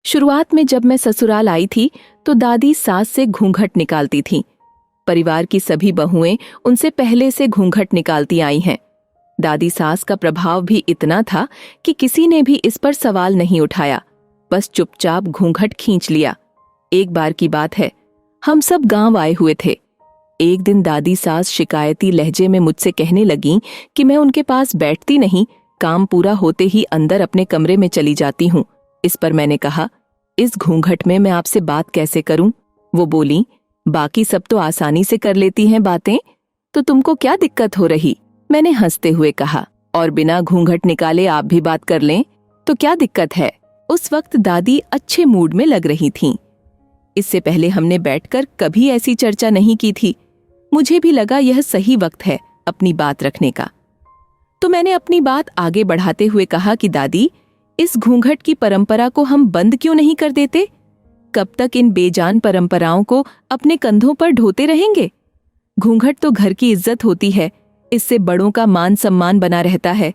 शुरुआत में जब मैं ससुराल आई थी तो दादी सास से घूंघट निकालती थीं। परिवार की सभी बहुएं उनसे पहले से घूंघट निकालती आई हैं। दादी सास का प्रभाव भी इतना था कि किसी ने भी इस पर सवाल नहीं उठाया, बस चुपचाप घूंघट खींच लिया। एक बार की बात है, हम सब गांव आए हुए थे। एक दिन दादी सास शिकायती लहजे में मुझसे कहने लगीं कि मैं उनके पास बैठती नहीं, काम पूरा होते ही अंदर अपने कमरे में चली जाती हूँ। इस पर मैंने कहा, इस घूंघट में मैं आपसे बात कैसे करूं? वो बोली, बाकी सब तो आसानी से कर लेती हैं बातें, तो तुमको क्या दिक्कत हो रही? मैंने हंसते हुए कहा, और बिना घूंघट निकाले आप भी बात कर लें तो क्या दिक्कत है? उस वक्त दादी अच्छे मूड में लग रही थीं। इससे पहले हमने बैठकर कभी ऐसी चर्चा नहीं की थी। मुझे भी लगा यह सही वक्त है अपनी बात रखने का। तो मैंने अपनी बात आगे बढ़ाते हुए कहा कि दादी, इस घूंघट की परंपरा को हम बंद क्यों नहीं कर देते? कब तक इन बेजान परंपराओं को अपने कंधों पर ढोते रहेंगे? घूंघट तो घर की इज्जत होती है, इससे बड़ों का मान सम्मान बना रहता है।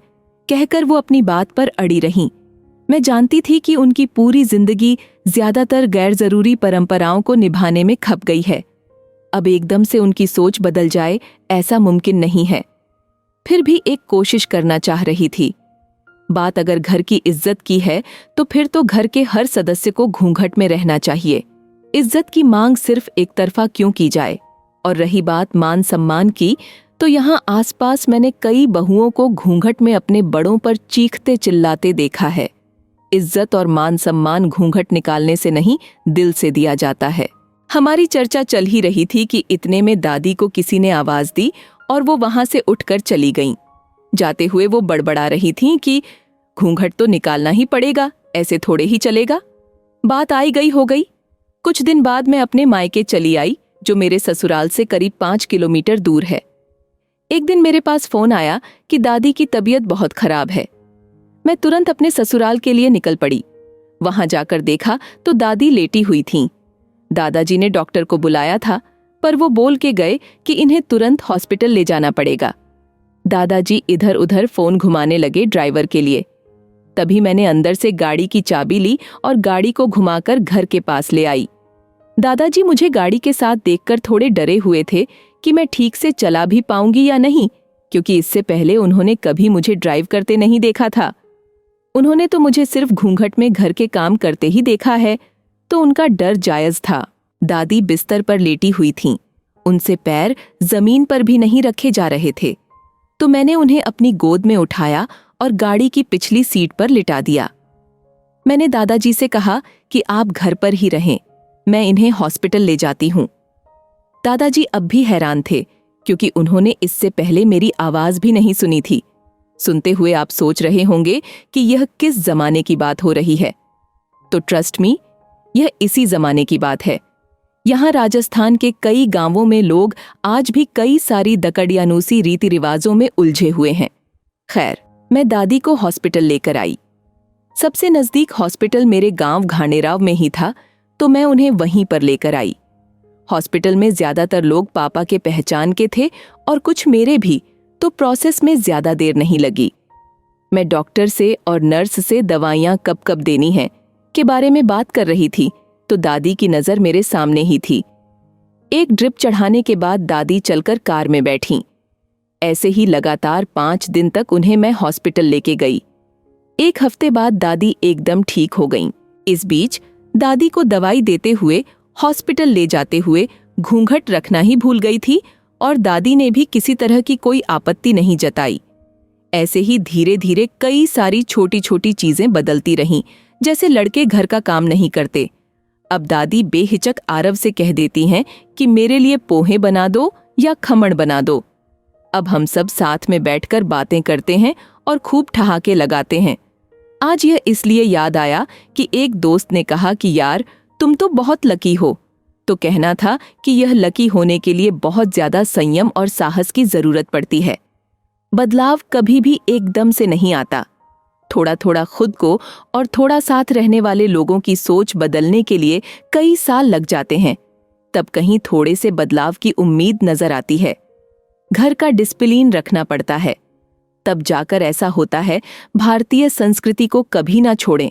कहकर वो अपनी बात पर अड़ी रहीं। मैं जानती थी कि उनकी पूरी जिंदगी ज्यादातर गैर जरूरी परंपराओं को निभाने में खप गई है। अब एकदम से उनकी सोच बदल जाए, ऐसा मुमकिन नहीं है। फिर भी एक कोशिश करना चाह रही थी। बात अगर घर की इज्जत की है तो फिर तो घर के हर सदस्य को घूंघट में रहना चाहिए। इज्जत की मांग सिर्फ एक तरफा क्यों की जाए? और रही बात मान सम्मान की, तो यहाँ आसपास मैंने कई बहुओं को घूंघट में अपने बड़ों पर चीखते चिल्लाते देखा है। इज्जत और मान सम्मान घूंघट निकालने से नहीं, दिल से दिया जाता है। हमारी चर्चा चल ही रही थी कि इतने में दादी को किसी ने आवाज दी और वो वहां से उठकर चली गईं। जाते हुए वो बड़बड़ा रही थीं कि घूंघट तो निकालना ही पड़ेगा, ऐसे थोड़े ही चलेगा। बात आई गई हो गई। कुछ दिन बाद मैं अपने मायके चली आई, जो मेरे ससुराल से करीब 5 किलोमीटर दूर है। एक दिन मेरे पास फोन आया कि दादी की तबीयत बहुत खराब है। मैं तुरंत अपने ससुराल के लिए निकल पड़ी। वहां जाकर देखा तो दादी लेटी हुई थीं। दादाजी ने डॉक्टर को बुलाया था, पर वो बोल के गए कि इन्हें तुरंत हॉस्पिटल ले जाना पड़ेगा। दादाजी इधर उधर फोन घुमाने लगे ड्राइवर के लिए। तभी मैंने अंदर से गाड़ी की चाबी ली और गाड़ी को घुमाकर घर के पास ले आई। दादाजी मुझे गाड़ी के साथ देखकर थोड़े डरे हुए थे कि मैं ठीक से चला भी पाऊंगी या नहीं, क्योंकि इससे पहले उन्होंने कभी मुझे ड्राइव करते नहीं देखा था। उन्होंने तो मुझे सिर्फ घूंघट में घर के काम करते ही देखा है, तो उनका डर जायज था। दादी बिस्तर पर लेटी हुई थीं। उनसे पैर जमीन पर भी नहीं रखे जा रहे थे, तो मैंने उन्हें अपनी गोद में उठाया और गाड़ी की पिछली सीट पर लिटा दिया। मैंने दादाजी से कहा कि आप घर पर ही रहें, मैं इन्हें हॉस्पिटल ले जाती हूँ। दादाजी अब भी हैरान थे, क्योंकि उन्होंने इससे पहले मेरी आवाज भी नहीं सुनी थी। सुनते हुए आप सोच रहे होंगे कि यह किस जमाने की बात हो रही है। तो ट्रस्ट मी, यह इसी जमाने की बात है। यहाँ राजस्थान के कई गांवों में लोग आज भी कई सारी दकड़ियानूसी रीति रिवाजों में उलझे हुए हैं। खैर, मैं दादी को हॉस्पिटल लेकर आई। सबसे नजदीक हॉस्पिटल मेरे गांव घाणेराव में ही था, तो मैं उन्हें वहीं पर लेकर आई। हॉस्पिटल में ज्यादातर लोग पापा के पहचान के थे और कुछ मेरे भी, तो प्रोसेस में ज्यादा देर नहीं लगी। मैं डॉक्टर से और नर्स से दवाइयां कब कब देनी हैं के बारे में बात कर रही थी, तो दादी की नजर मेरे सामने ही थी। एक ड्रिप चढ़ाने के बाद दादी चलकर कार में बैठीं। ऐसे ही लगातार 5 दिन तक उन्हें मैं हॉस्पिटल लेके गई। 1 हफ्ते बाद दादी एकदम ठीक हो गईं। इस बीच दादी को दवाई देते हुए, हॉस्पिटल ले जाते हुए घूंघट रखना ही भूल गई थी और दादी ने भी किसी तरह की कोई आपत्ति नहीं जताई। ऐसे ही धीरे धीरे कई सारी छोटी छोटी चीजें बदलती रहीं, जैसे लड़के घर का काम नहीं करते। अब दादी बेहिचक आरव से कह देती हैं कि मेरे लिए पोहे बना दो या खमण बना दो। अब हम सब साथ में बैठकर बातें करते हैं और खूब ठहाके लगाते हैं। आज यह इसलिए याद आया कि एक दोस्त ने कहा कि यार, तुम तो बहुत लकी हो। तो कहना था कि यह लकी होने के लिए बहुत ज्यादा संयम और साहस की जरूरत पड़ती है। बदलाव कभी भी एकदम से नहीं आता। थोड़ा थोड़ा खुद को और थोड़ा साथ रहने वाले लोगों की सोच बदलने के लिए कई साल लग जाते हैं। तब कहीं थोड़े से बदलाव की उम्मीद नजर आती है। घर का डिसिप्लिन रखना पड़ता है, तब जाकर ऐसा होता है। भारतीय संस्कृति को कभी ना छोड़ें।